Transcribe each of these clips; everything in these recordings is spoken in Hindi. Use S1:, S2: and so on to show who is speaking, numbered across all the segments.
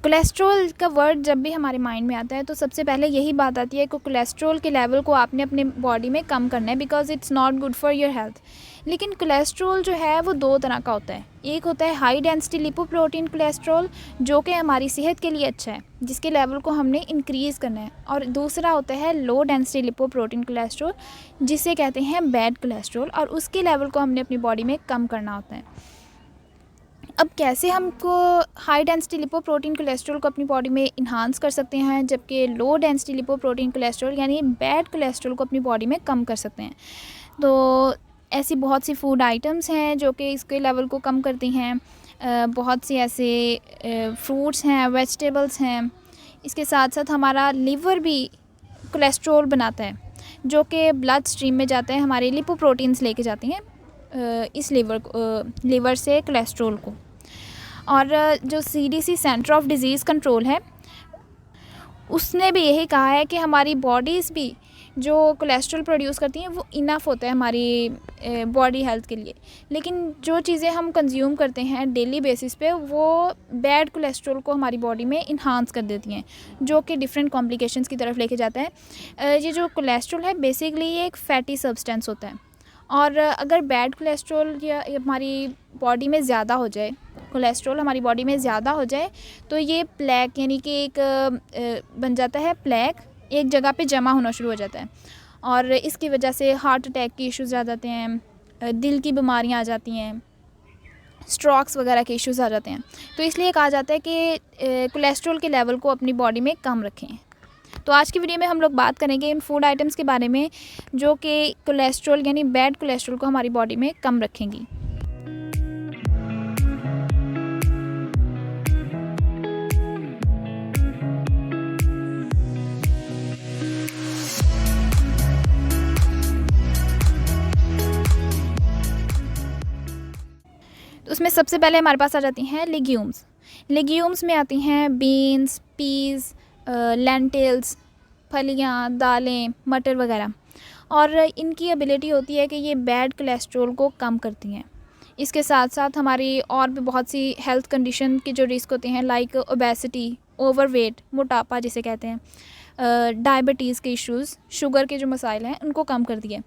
S1: कोलेस्ट्रॉल का वर्ड जब भी हमारे माइंड में आता है तो सबसे पहले यही बात आती है कि कोलेस्ट्रॉल के लेवल को आपने अपने बॉडी में कम करना है, because it's not good for your health. लेकिन कोलेस्ट्रॉल जो है वो दो तरह का होता है। एक होता है हाई डेंसिटी लिपोप्रोटीन कोलेस्ट्रॉल, जो कि हमारी सेहत के लिए अच्छा है, जिसके लेवल को हमने इंक्रीज़ करना है। और दूसरा होता है लो डेंसिटी लिपोप्रोटीन कोलेस्ट्रॉल, जिसे कहते हैं बैड कोलेस्ट्रॉल, और उसके लेवल को हमने अपनी बॉडी में कम करना होता है। अब कैसे हमको हाई डेंसिटी लिपोप्रोटीन कोलेस्ट्रॉल को अपनी बॉडी में इन्हांस कर सकते हैं, जबकि लो डेंसिटी लिपोप्रोटीन कोलेस्ट्रॉल यानी बैड कोलेस्ट्रॉल को अपनी बॉडी में कम कर सकते हैं। तो ऐसी बहुत सी फूड आइटम्स हैं जो कि इसके लेवल को कम करती हैं। बहुत सी ऐसे फ्रूट्स हैं, वेजिटेबल्स हैं। इसके साथ साथ हमारा लिवर भी कोलेस्ट्रॉल बनाता है, जो कि ब्लड स्ट्रीम में जाता है, हमारे लिपोप्रोटीन्स लेके जाती हैं इस लिवर से कोलेस्ट्रॉल को। और जो CDC centre of disease control है, उसने भी यही कहा है कि हमारी बॉडीज़ भी जो कोलेस्ट्रॉल प्रोड्यूस करती हैं वो इनफ होता है हमारी बॉडी हेल्थ के लिए। लेकिन जो चीज़ें हम कंज्यूम करते हैं डेली बेसिस पे, वो बैड कोलेस्ट्रॉल को हमारी बॉडी में इन्हांस कर देती हैं, जो कि डिफरेंट कॉम्प्लिकेशंस की तरफ लेके जाता है। ये जो कोलेस्ट्रॉल है बेसिकली ये एक फैटी सब्सटेंस होता है, और अगर बैड कोलेस्ट्रॉल या हमारी बॉडी में ज़्यादा हो जाए, कोलेस्ट्रॉल हमारी बॉडी में ज़्यादा हो जाए, तो ये प्लेक यानी कि एक बन जाता है प्लेक, एक जगह पे जमा होना शुरू हो जाता है, और इसकी वजह से हार्ट अटैक की इश्यूज़ आ जाते हैं, दिल की बीमारियां आ जाती हैं, स्ट्रोक्स वगैरह के इश्यूज़ आ जाते हैं। तो इसलिए कहा जाता है कि कोलेस्ट्रॉल के लेवल को अपनी बॉडी में कम रखें। तो आज की वीडियो में हम लोग बात करेंगे इन फूड आइटम्स के बारे में जो कि कोलेस्ट्रॉल यानी बैड कोलेस्ट्रॉल को हमारी बॉडी में कम रखेंगी। तो उसमें सबसे पहले हमारे पास आ जाती हैं लेग्यूम्स। लेग्यूम्स में आती हैं बीन्स, पीज़, लेंटिल्स, फलियाँ, दालें, मटर वगैरह। और इनकी एबिलिटी होती है कि ये बैड कोलेस्ट्रॉल को कम करती हैं। इसके साथ साथ हमारी और भी बहुत सी हेल्थ कंडीशन के जो रिस्क होते हैं, लाइक ओबेसिटी, ओवरवेट, मोटापा जिसे कहते हैं, डायबिटीज़ के इश्यूज़, शुगर के जो मसाइल हैं, उनको कम कर दिए।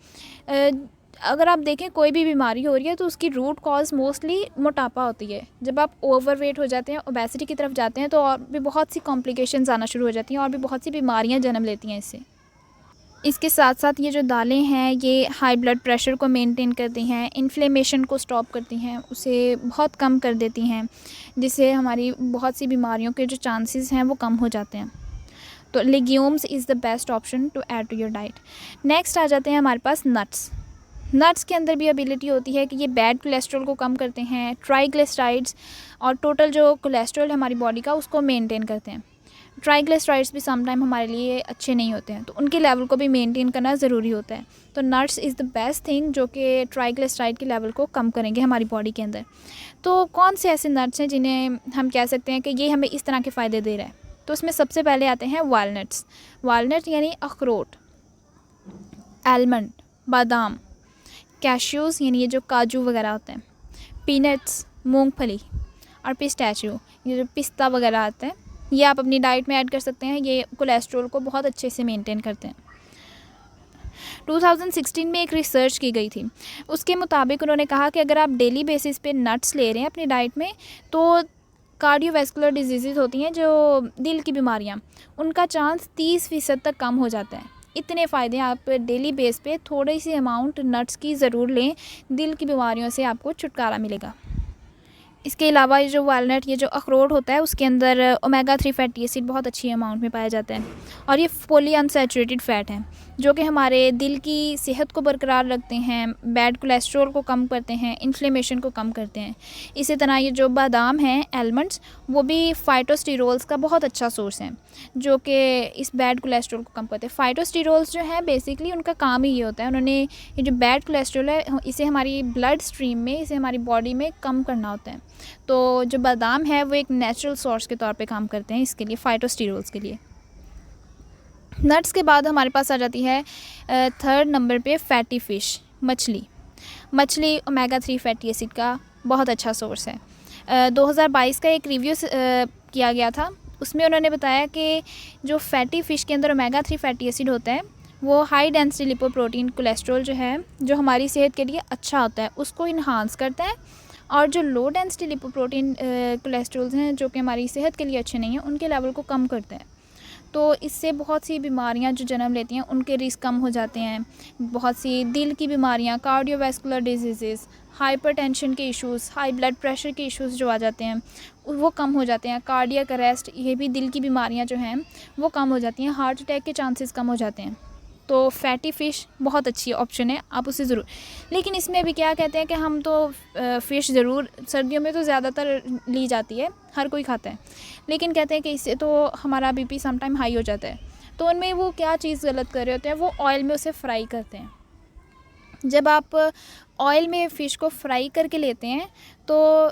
S1: अगर आप देखें कोई भी बीमारी हो रही है तो उसकी रूट कॉज मोस्टली मोटापा होती है। जब आप ओवरवेट हो जाते हैं, ओबेसिटी की तरफ जाते हैं, तो और भी बहुत सी कॉम्प्लिकेशंस आना शुरू हो जाती हैं और भी बहुत सी बीमारियां जन्म लेती हैं इससे। इसके साथ साथ ये जो दालें हैं ये हाई ब्लड प्रेशर को मेंटेन करती हैं, इन्फ्लेमेशन को स्टॉप करती हैं, उसे बहुत कम कर देती हैं, जिससे हमारी बहुत सी बीमारियों के जो चांसेस हैं वो कम हो जाते हैं। तो legumes is the best option to add to your diet. Next आ जाते हैं हमारे पास नट्स। नट्स के अंदर भी एबिलिटी होती है कि ये बैड कोलेस्ट्रॉल को कम करते हैं, ट्राइग्लिसराइड्स और टोटल जो कोलेस्ट्रॉल है हमारी बॉडी का उसको मेंटेन करते हैं। ट्राइग्लिसराइड्स भी समटाइम हमारे लिए अच्छे नहीं होते हैं, तो उनके लेवल को भी मेंटेन करना ज़रूरी होता है। तो nuts is the best thing जो कि ट्राइग्लिसराइड के लेवल को कम करेंगे हमारी बॉडी के अंदर। तो कौन से ऐसे नट्स हैं जिन्हें हम कह सकते हैं कि ये हमें इस तरह के फ़ायदे दे रहा है? तो उसमें सबसे पहले आते हैं वालनट्स। वालनट यानी अखरोट, आलमंड, बादाम, कैश्यूज़ यानी ये जो काजू वगैरह होते हैं, पीनट्स, मूंगफली, और पिस्ताचियो ये जो पिस्ता वगैरह आता है, ये आप अपनी डाइट में ऐड कर सकते हैं। ये कोलेस्ट्रॉल को बहुत अच्छे से मेंटेन करते हैं। 2016 में एक रिसर्च की गई थी, उसके मुताबिक उन्होंने कहा कि अगर आप डेली बेसिस पे नट्स ले रहे हैं अपनी डाइट में, तो कार्डियोवैस्कुलर डिजीज़ होती हैं जो दिल की बीमारियाँ, उनका चांस 30% तक कम हो जाता है। इतने फ़ायदे आप डेली बेस पे थोड़ी सी अमाउंट नट्स की ज़रूर लें, दिल की बीमारियों से आपको छुटकारा मिलेगा। इसके अलावा ये जो वालनट, ये जो अखरोट होता है, उसके अंदर ओमेगा 3 फैटी एसिड बहुत अच्छी अमाउंट में पाया जाता है, और ये पॉली अनसैचुरेटेड फ़ैट हैं जो कि हमारे दिल की सेहत को बरकरार रखते हैं, बैड कोलेस्ट्रॉल को कम करते हैं, इन्फ्लेमेशन को कम करते हैं। इसी तरह ये जो बादाम हैं, आलमंड्स, वो भी फाइटोस्टेरोल्स का बहुत अच्छा सोर्स हैं जो कि इस बैड कोलेस्ट्रॉल को कम करते हैं। फाइटोस्टेरोल्स जो हैं बेसिकली उनका काम ही ये होता है, उन्होंने ये जो बैड कोलेस्ट्रॉल है इसे हमारी ब्लड स्ट्रीम में, इसे हमारी बॉडी में कम करना होता है। तो जो बादाम है वो एक नेचुरल सोर्स के तौर पे काम करते हैं इसके लिए, फाइटोस्टेरोल्स के लिए। नट्स के बाद हमारे पास आ जाती है थर्ड नंबर पे फैटी फ़िश, मछली ओमेगा 3 फैटी एसिड का बहुत अच्छा सोर्स है। 2022 का एक रिव्यू किया गया था उसमें उन्होंने बताया कि जो फैटी फ़िश के अंदर ओमेगा 3 फैटी एसिड होता है, वो हाई डेंसिटी लिपोप्रोटीन कोलेस्ट्रॉल जो है, जो हमारी सेहत के लिए अच्छा होता है, उसको इन्हांस करता है। और जो लो डेंसिटी लिपोप्रोटीन कोलेस्ट्रॉल्स हैं, जो कि हमारी सेहत के लिए अच्छे नहीं हैं, उनके लेवल को कम करते हैं। तो इससे बहुत सी बीमारियां जो जन्म लेती हैं उनके रिस्क कम हो जाते हैं। बहुत सी दिल की बीमारियां, कार्डियोवैस्कुलर डिजीज़, हाइपरटेंशन के इश्यूज़, हाई ब्लड प्रेशर के इश्यूज़ जो आ जाते हैं वो कम हो जाते हैं। कार्डियक अरेस्ट, ये भी दिल की बीमारियां जो हैं वो कम हो जाती हैं। हार्ट अटैक के चांसेस कम हो जाते हैं। तो फैटी फ़िश बहुत अच्छी ऑप्शन है, आप उसे ज़रूर। लेकिन इसमें भी क्या कहते हैं कि हम तो फ़िश ज़रूर, सर्दियों में तो ज़्यादातर ली जाती है, हर कोई खाता है, लेकिन कहते हैं कि इससे तो हमारा बीपी सम टाइम हाई हो जाता है। तो उनमें वो क्या चीज़ गलत कर रहे होते हैं, वो ऑयल में उसे फ्राई करते हैं। जब आप ऑयल में फ़िश को फ्राई करके लेते हैं तो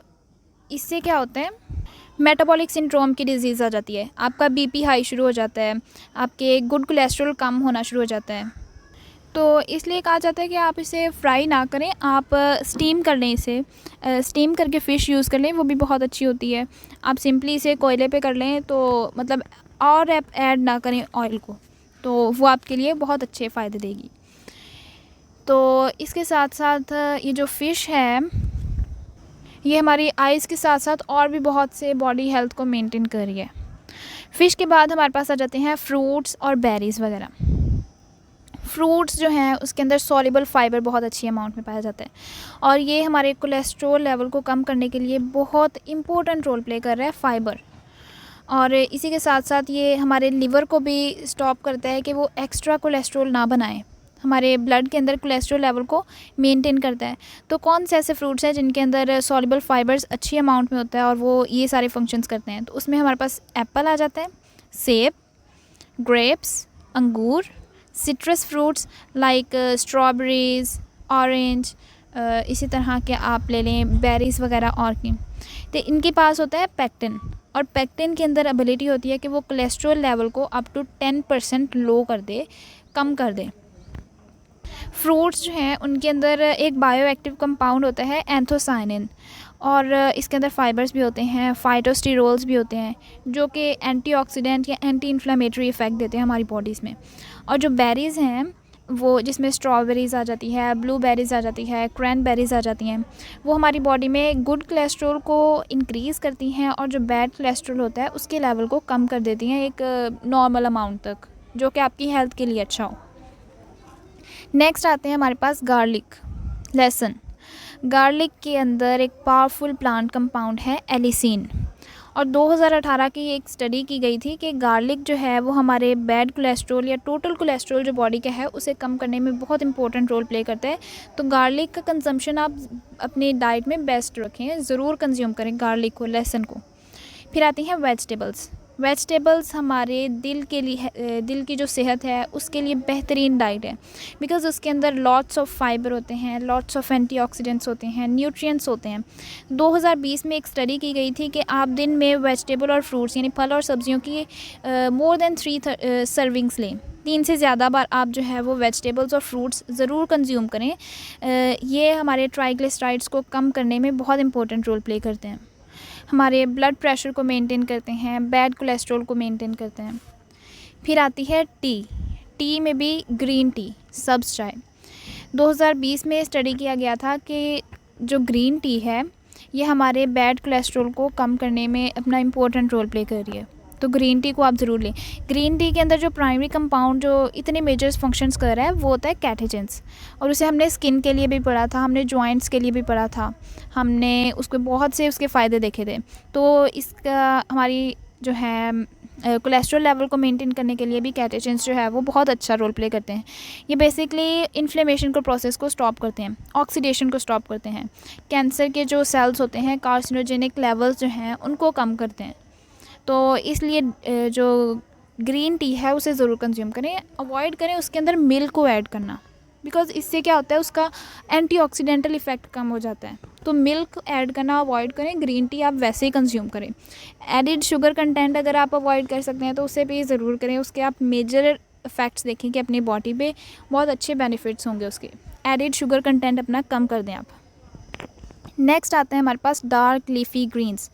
S1: इससे क्या होता है, मेटाबॉलिक सिंड्रोम की डिज़ीज़ आ जाती है, आपका बीपी हाई शुरू हो जाता है, आपके गुड कोलेस्ट्रॉल कम होना शुरू हो जाता है। तो इसलिए कहा जाता है कि आप इसे फ्राई ना करें, आप स्टीम कर लें, इसे स्टीम करके फ़िश यूज़ कर लें, वो भी बहुत अच्छी होती है। आप सिंपली इसे कोयले पे कर लें, तो मतलब और आप ऐड ना करें ऑयल को, तो वो आपके लिए बहुत अच्छे फ़ायदे देगी। तो इसके साथ साथ ये जो फ़िश है, ये हमारी आइज़ के साथ साथ और भी बहुत से बॉडी हेल्थ को मेंटेन कर रही है। फ़िश के बाद हमारे पास आ जाते हैं फ्रूट्स और बेरीज़ वगैरह। फ्रूट्स जो हैं उसके अंदर सॉल्युबल फ़ाइबर बहुत अच्छी अमाउंट में पाया जाता है, और ये हमारे कोलेस्ट्रॉल लेवल को कम करने के लिए बहुत इम्पोर्टेंट रोल प्ले कर रहा है फ़ाइबर। और इसी के साथ साथ ये हमारे लिवर को भी स्टॉप करता है कि वो एक्स्ट्रा कोलेस्ट्रॉल ना बनाए, हमारे ब्लड के अंदर कोलेस्ट्रॉल लेवल को मेंटेन करता है। तो कौन से ऐसे फ्रूट्स हैं जिनके अंदर सॉल्युबल फ़ाइबर्स अच्छी अमाउंट में होता है और वो ये सारे फंक्शंस करते हैं, तो उसमें हमारे पास एप्पल आ जाता है, सेब, ग्रेप्स, अंगूर, citrus fruits like strawberries, orange, इसी तरह के आप ले लें बेरीज़ वगैरह और की। तो इनके पास होता है पेक्टिन, और पेक्टिन के अंदर एबिलिटी होती है कि वो कोलेस्ट्रॉल लेवल को अप टू 10% लो कर दे, कम कर दे। फ्रूट्स जो हैं उनके अंदर एक बायो एक्टिव कंपाउंड होता है एंथोसाइनिन, और इसके अंदर फ़ाइबर्स भी होते हैं, फाइटोस्टेरोल्स भी होते हैं, जो कि एंटीऑक्सीडेंट या एंटी इन्फ्लेमेटरी इफ़ेक्ट देते हैं हमारी बॉडीज़ में। और जो बेरीज़ हैं, वो जिसमें स्ट्रॉबेरीज़ आ जाती है, ब्लूबेरीज़ आ जाती है, क्रैनबेरीज़ आ जाती हैं, वो हमारी बॉडी में गुड कोलेस्ट्रॉल को इंक्रीज़ करती हैं, और जो बैड कोलेस्ट्रॉल होता है उसके लेवल को कम कर देती हैं एक नॉर्मल अमाउंट तक, जो कि आपकी हेल्थ के लिए अच्छा हो। नेक्स्ट आते हैं हमारे पास गार्लिक, लहसुन। गार्लिक के अंदर एक पावरफुल प्लांट कंपाउंड है एलिसिन, और 2018 की एक स्टडी की गई थी कि गार्लिक जो है वो हमारे बैड कोलेस्ट्रॉल या टोटल कोलेस्ट्रॉल जो बॉडी का है उसे कम करने में बहुत इंपॉर्टेंट रोल प्ले करता है। तो गार्लिक का कंजम्पशन आप अपनी डाइट में बेस्ट रखें, ज़रूर कंज्यूम करें गार्लिक को, लहसुन को। फिर आती हैं वेजिटेबल्स। वेजिटेबल्स हमारे दिल के लिए, दिल की जो सेहत है उसके लिए बेहतरीन डाइट है, बिकॉज़ उसके अंदर लॉट्स ऑफ फाइबर होते हैं, लॉट्स ऑफ एंटीऑक्सीडेंट्स होते हैं, न्यूट्रिएंट्स होते हैं। 2020 में एक स्टडी की गई थी कि आप दिन में वेजिटेबल और फ्रूट्स यानी फल और सब्जियों की मोर देन 3 सर्विंग्स लें, 3 से ज़्यादा बार आप जो है वो वेजिटेबल्स और फ्रूट्स ज़रूर कंज्यूम करें। ये हमारे ट्राइग्लिसराइड्स को कम करने में बहुत इंपॉर्टेंट रोल प्ले करते हैं, हमारे ब्लड प्रेशर को मेंटेन करते हैं, बैड कोलेस्ट्रॉल को मेंटेन करते हैं। फिर आती है टी। टी में भी ग्रीन टी, सब्ज़ चाय। 2020 में स्टडी किया गया था कि जो ग्रीन टी है ये हमारे बैड कोलेस्ट्रॉल को कम करने में अपना इम्पोर्टेंट रोल प्ले कर रही है, तो ग्रीन टी को आप ज़रूर लें। ग्रीन टी के अंदर जो प्राइमरी कंपाउंड जो इतने मेजर फंक्शंस कर रहा है वो होता है कैटेचिन्स, और उसे हमने स्किन के लिए भी पढ़ा था, हमने जॉइंट्स के लिए भी पढ़ा था, हमने उसको बहुत से उसके फ़ायदे देखे थे। तो इसका हमारी जो है कोलेस्ट्रॉल लेवल को मेंटेन करने के लिए भी कैटेचिन्स जो है वो बहुत अच्छा रोल प्ले करते हैं। ये बेसिकली इन्फ्लेमेशन को प्रोसेस को स्टॉप करते हैं, ऑक्सीडेशन को स्टॉप करते हैं, कैंसर के जो सेल्स होते हैं, कार्सिनोजेनिक लेवल्स जो हैं उनको कम करते हैं। तो इसलिए जो ग्रीन टी है उसे ज़रूर कंज्यूम करें, अवॉइड करें उसके अंदर मिल्क को ऐड करना, बिकॉज़ इससे क्या होता है उसका एंटीऑक्सीडेंटल इफ़ेक्ट कम हो जाता है। तो मिल्क ऐड करना अवॉइड करें, ग्रीन टी आप वैसे ही कंज्यूम करें। एडिड शुगर कंटेंट अगर आप अवॉइड कर सकते हैं तो उसे भी ज़रूर करें, उसके आप मेजर इफ़ेक्ट्स देखें कि अपनी बॉडी पे बहुत अच्छे बेनिफिट्स होंगे उसके। एडिड शुगर कंटेंट अपना कम कर दें आप। नेक्स्ट आते हैं हमारे पास डार्क लीफी ग्रीन्स।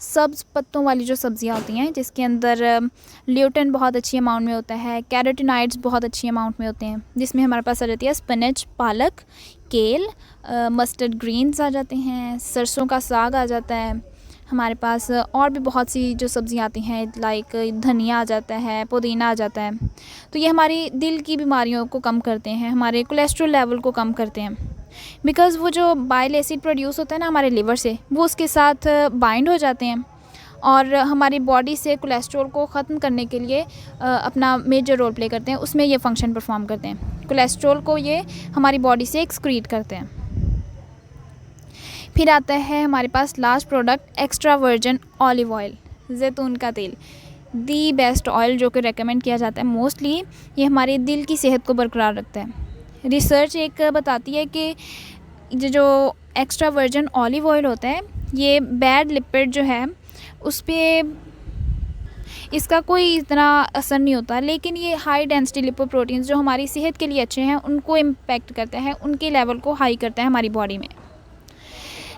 S1: सब्ज़ पत्तों वाली जो सब्ज़ियाँ होती हैं, जिसके अंदर ल्यूटेन बहुत अच्छी अमाउंट में होता है, कैरोटीनॉइड्स बहुत अच्छी अमाउंट में होते हैं, जिसमें हमारे पास आ जाती है स्पिनच, पालक, केल, मस्टर्ड ग्रीन्स आ जाते हैं, सरसों का साग आ जाता है, हमारे पास और भी बहुत सी जो सब्ज़ियाँ आती हैं लाइक धनिया आ जाता है, पुदीना आ जाता है। तो ये हमारी दिल की बीमारियों को कम करते हैं, हमारे कोलेस्ट्रॉल लेवल को कम करते हैं, बिकॉज़ वो जो बाइल एसिड प्रोड्यूस होता है ना हमारे लिवर से, वो उसके साथ बाइंड हो जाते हैं और हमारी बॉडी से कोलेस्ट्रॉल को ख़त्म करने के लिए अपना मेजर रोल प्ले करते हैं, उसमें ये फंक्शन परफॉर्म करते हैं। कोलेस्ट्रॉल को ये हमारी बॉडी से एक्सक्रीट करते हैं। फिर आता है हमारे पास last product extra virgin olive oil, जैतून का तेल, दी बेस्ट ऑयल जो कि रेकमेंड किया जाता है मोस्टली। ये हमारे दिल की सेहत को बरकरार रखता है। रिसर्च एक बताती है कि जो एक्स्ट्रा वर्जिन ऑलिव ऑयल होता है, ये बैड लिपिड जो है उस पर इसका कोई इतना असर नहीं होता, लेकिन ये हाई डेंसिटी लिपोप्रोटीन्स जो हमारी सेहत के लिए अच्छे हैं उनको इम्पेक्ट करता है, उनके लेवल को हाई करता है हमारी बॉडी में।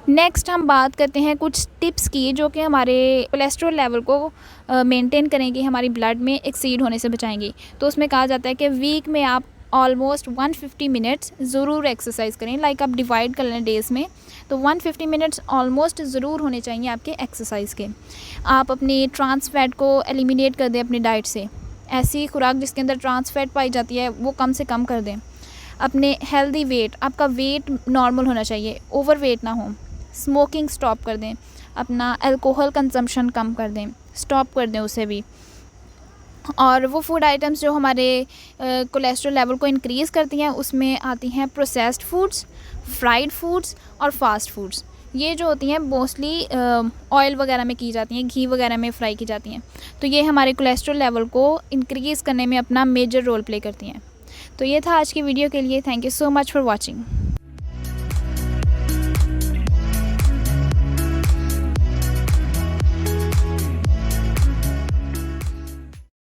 S1: नेक्स्ट हम बात करते हैं कुछ टिप्स की जो कि हमारे कोलेस्ट्रॉल लेवल को मेंटेन करेंगी, हमारी ब्लड में एक्सीड होने से बचाएंगी। तो उसमें कहा जाता है कि वीक में आप ऑलमोस्ट 150 मिनट्स ज़रूर एक्सरसाइज करें। लाइक आप डिवाइड कर लें डेज़ में, तो 150 मिनट्स ऑलमोस्ट ज़रूर होने चाहिए आपके एक्सरसाइज के। आप अपनी ट्रांस फैट को एलिमिनेट कर दें अपनी डाइट से। ऐसी खुराक जिसके अंदर ट्रांस फैट पाई जाती है वो कम से कम कर दें। अपने हेल्दी वेट, आपका वेट नॉर्मल होना चाहिए, ओवर वेट ना हो। स्मोकिंग स्टॉप कर दें, अपना अल्कोहल कंजम्पशन कम कर दें, स्टॉप कर दें उसे भी। और वो फूड आइटम्स जो हमारे कोलेस्ट्रॉल लेवल को इंक्रीज़ करती हैं उसमें आती हैं प्रोसेस्ड फूड्स, फ्राइड फूड्स और फास्ट फूड्स। ये जो होती हैं मोस्टली ऑयल वगैरह में की जाती हैं, घी वगैरह में फ्राई की जाती हैं। तो ये हमारे कोलेस्ट्रॉल लेवल को इंक्रीज़ करने में अपना मेजर रोल प्ले करती हैं। तो ये था आज की वीडियो के लिए। Thank you so much for watching.